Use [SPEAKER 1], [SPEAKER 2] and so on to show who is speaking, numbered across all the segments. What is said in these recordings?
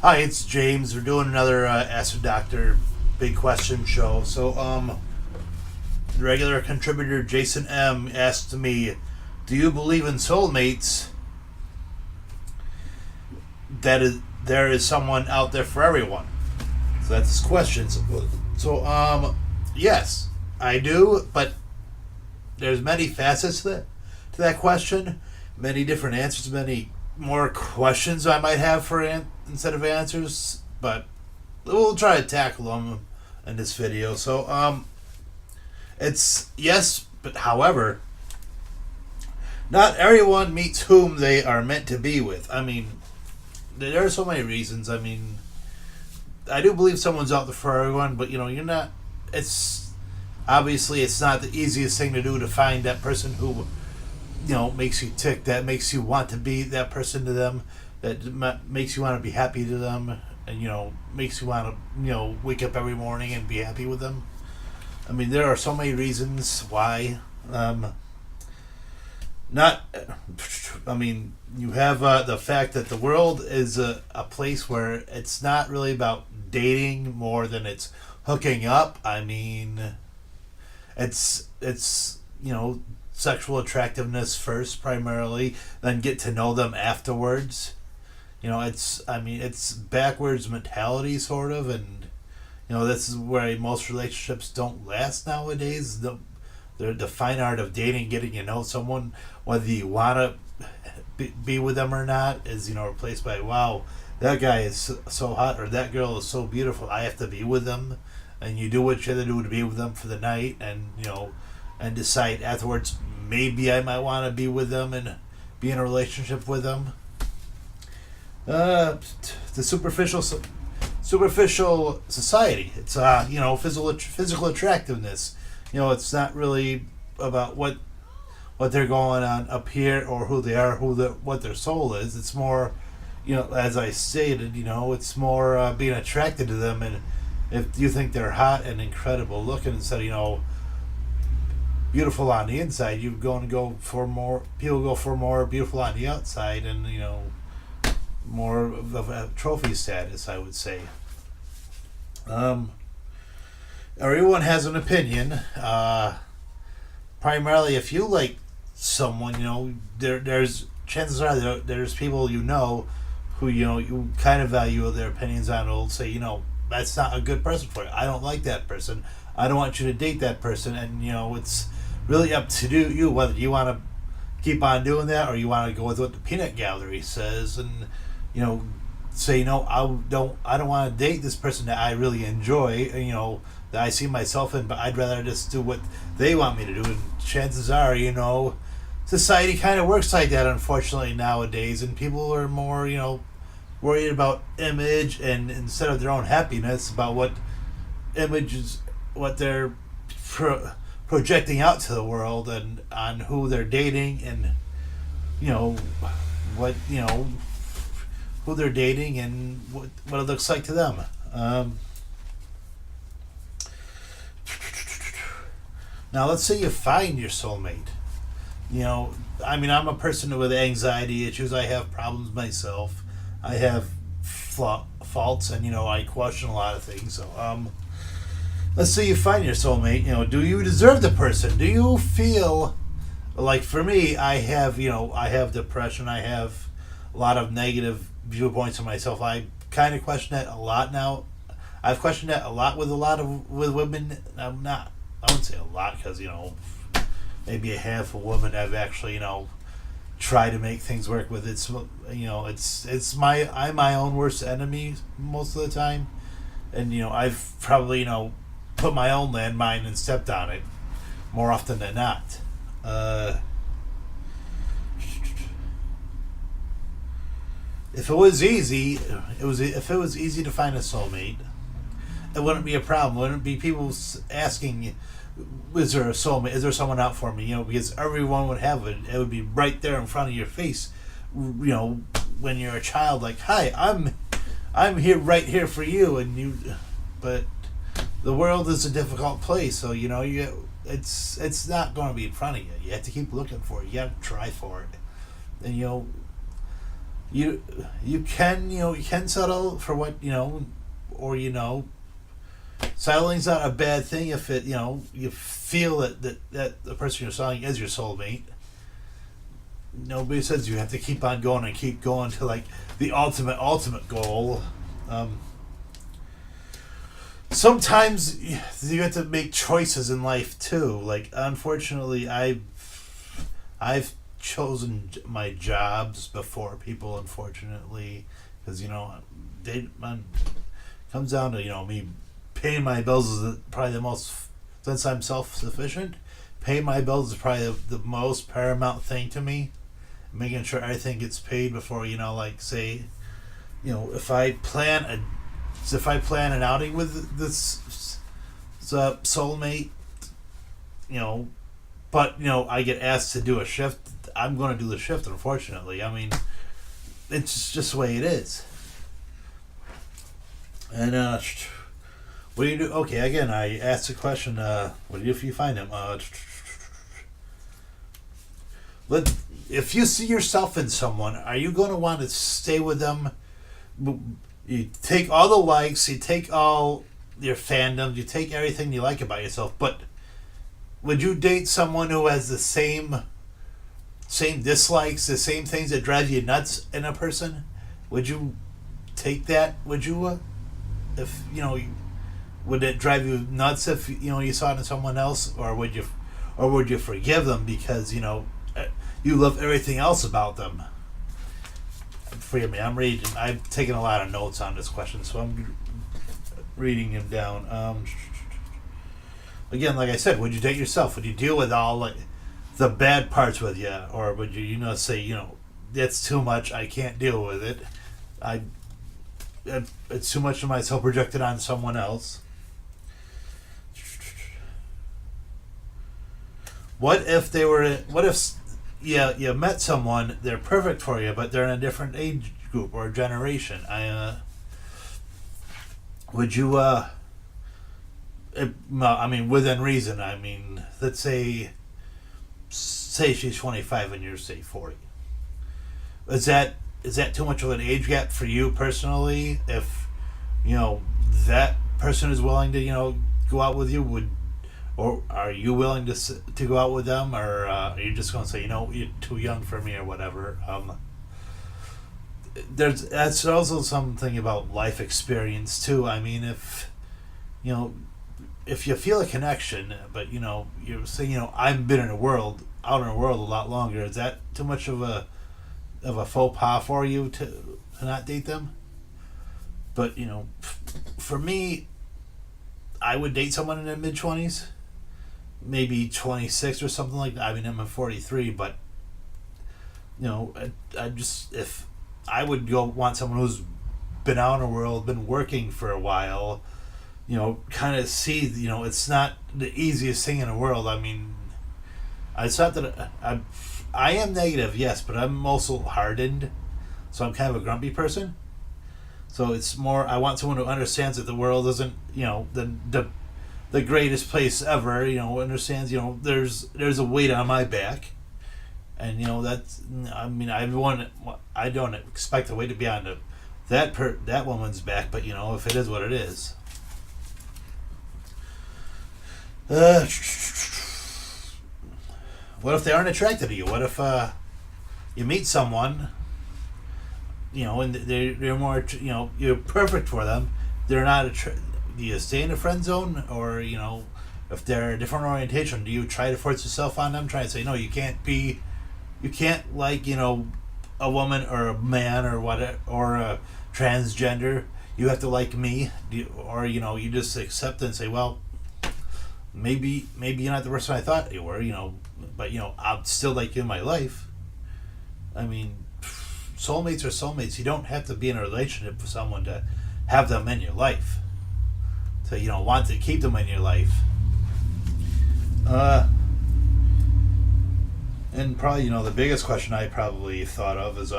[SPEAKER 1] Hi, it's James. We're doing another Ask the Doctor Big Question show. So, regular contributor Jason M asked me, "Do you believe in soulmates? There is someone out there for everyone." So that's his question. Yes, I do, but there's many facets to that question, many different answers, many more questions I might have instead of answers, but we'll try to tackle them in this video. So, it's yes, but however, not everyone meets whom they are meant to be with. I mean, there are so many reasons. I mean, I do believe someone's out there for everyone, but you're not. It's obviously it's not the easiest thing to do to find that person who makes you tick, that makes you want to be that person to them, that makes you want to be happy to them, and makes you want to wake up every morning and be happy with them. I mean, there are so many reasons why. Not, I mean, you have the fact that the world is a place where it's not really about dating more than it's hooking up. I mean, it's sexual attractiveness first primarily, then get to know them afterwards. It's backwards mentality sort of, and this is where most relationships don't last nowadays. The fine art of dating, getting to know someone, whether you want to be with them or not, is replaced by, wow, that guy is so hot, or that girl is so beautiful, I have to be with them. And you do what you have to do to be with them for the night, and and decide afterwards, maybe I might want to be with them and be in a relationship with them. The superficial society. It's physical attractiveness. It's not really about what they're going on up here, or who they are, what their soul is. It's more, as I stated, it's more being attracted to them, and if you think they're hot and incredible looking, instead of beautiful on the inside, you're going to go for more. People go for more beautiful on the outside, and more of a trophy status, I would say. Everyone has an opinion. Primarily, if you like someone, there's chances are there's people who you kind of value their opinions on. Will say, that's not a good person for you. I don't like that person. I don't want you to date that person. And it's really up to you whether you want to keep on doing that, or you want to go with what the peanut gallery says, and say, I don't want to date this person that I really enjoy, that I see myself in, but I'd rather just do what they want me to do. And chances are, society kind of works like that, unfortunately, nowadays, and people are more worried about image, and instead of their own happiness, about what images, what they're projecting out to the world, and on who they're dating, and what who they're dating, and what it looks like to them. Now, let's say you find your soulmate. I'm a person with anxiety issues. I have problems myself. I have faults, and I question a lot of things. So, let's say you find your soulmate. Do you deserve the person? Do you feel like, for me, I have depression. I have a lot of negative viewpoints of myself. I kind of question that a lot now. I've questioned that a lot with women. I wouldn't say a lot, because maybe a handful of women I've actually try to make things work with. I'm my own worst enemy most of the time, and I've probably put my own landmine and stepped on it more often than not. If it was easy to find a soulmate, it wouldn't be a problem. It wouldn't be people asking, is there a soulmate? Is there someone out for me? Because everyone would have it. It would be right there in front of your face. When you're a child, like, hi, I'm here, right here for you, but the world is a difficult place, so it's not going to be in front of you. You have to keep looking for it. You have to try for it, and you you can you can settle for what or settling's not a bad thing if it you feel that the person you're settling is your soulmate. Nobody says you have to keep on going and keep going to like the ultimate goal. Um, Sometimes you have to make choices in life too. Like unfortunately, I've chosen my jobs before people. Unfortunately, because they comes down to me paying my bills is probably the most, since I'm self sufficient. Paying my bills is probably the most paramount thing to me. Making sure everything gets paid before like say if I plan an outing with this soulmate, but I get asked to do a shift, I'm going to do the shift. Unfortunately, I mean, it's just the way it is. And what do you do? Okay, again, I asked the question. What do you do if you find him? If you see yourself in someone, are you going to want to stay with them? You take all the likes, you take all your fandoms, you take everything you like about yourself, but would you date someone who has the same dislikes, the same things that drive you nuts in a person? Would you take that? Would you, if would it drive you nuts if you saw it in someone else, or would you forgive them because you love everything else about them? Forgive me, I've taken a lot of notes on this question, so I'm reading them down. Again, like I said, would you date yourself? Would you deal with all like the bad parts with you, or would you say that's too much? I can't deal with it. It's too much of myself projected on someone else. What if you met someone, they're perfect for you, but they're in a different age group or generation? Would you I mean, within reason. I mean, let's say she's 25 and you're say 40. Is that too much of an age gap for you personally? If that person is willing to go out with you, or are you willing to go out with them, or are you just going to say you're too young for me or whatever? That's also something about life experience too. I mean, if you feel a connection, but you're saying I've been out in the world a lot longer, is that too much of a faux pas for you to not date them? But for me, I would date someone in their mid-20s, maybe 26 or something like that. I mean, I'm 43, but I just, if I would want someone who's been out in the world, been working for a while, kind of see, it's not the easiest thing in the world. I mean, it's not that I am negative, yes, but I'm also hardened, so I'm kind of a grumpy person. So it's more, I want someone who understands that the world isn't, the greatest place ever. Understands, there's a weight on my back, and that's. I mean, I don't expect the weight to be on that woman's back, but if it is what it is. What if they aren't attracted to you? What if you meet someone, and they're more, you're perfect for them. They're not do you stay in the friend zone, or if they're a different orientation, do you try to force yourself on them? Try to say no, you can't like a woman or a man or what, or a transgender. You have to like me, or you just accept it and say, well, maybe you're not the person I thought you were, but I'll still like you in my life. I mean, soulmates are soulmates. You don't have to be in a relationship with someone to have them in your life. So you don't want to keep them in your life. And probably, the biggest question I probably thought of is,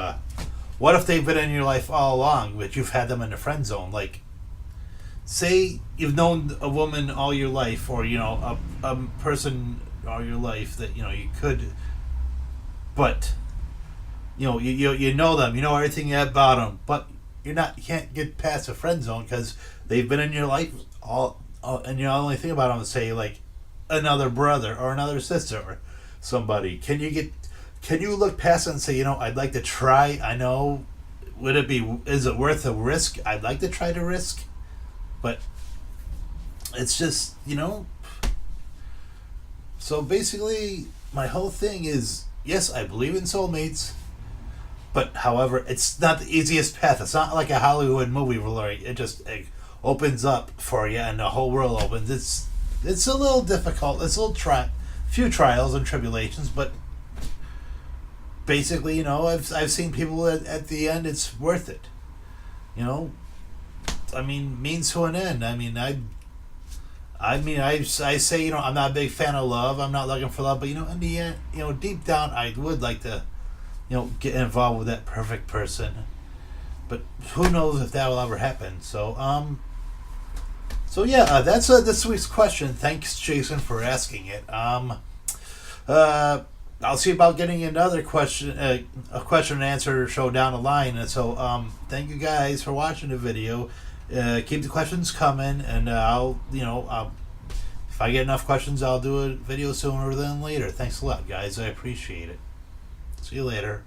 [SPEAKER 1] what if they've been in your life all along, but you've had them in the friend zone? Like, say you've known a woman all your life, or a person all your life that you could, but you know them, you know everything about them, but you can't get past the friend zone because they've been in your life all, and you only think about them and say like another brother or another sister or somebody. Can you look past it and say, I'd like to try. I know, is it worth a risk? I'd like to try to risk, but it's just, so basically my whole thing is, yes, I believe in soulmates, but however, it's not the easiest path. It's not like a Hollywood movie where it just opens up for you and the whole world opens. It's a little difficult. It's a few trials and tribulations, but basically, I've seen people at the end. It's worth it. Means to an end. I say, I'm not a big fan of love. I'm not looking for love, but in the end, deep down, I would like to, get involved with that perfect person. But who knows if that will ever happen? So yeah, that's this week's question. Thanks, Jason, for asking it. I'll see about getting another question, a question and answer show down the line. And so, thank you guys for watching the video. Keep the questions coming, and if I get enough questions, I'll do a video sooner than later. Thanks a lot, guys. I appreciate it. See you later.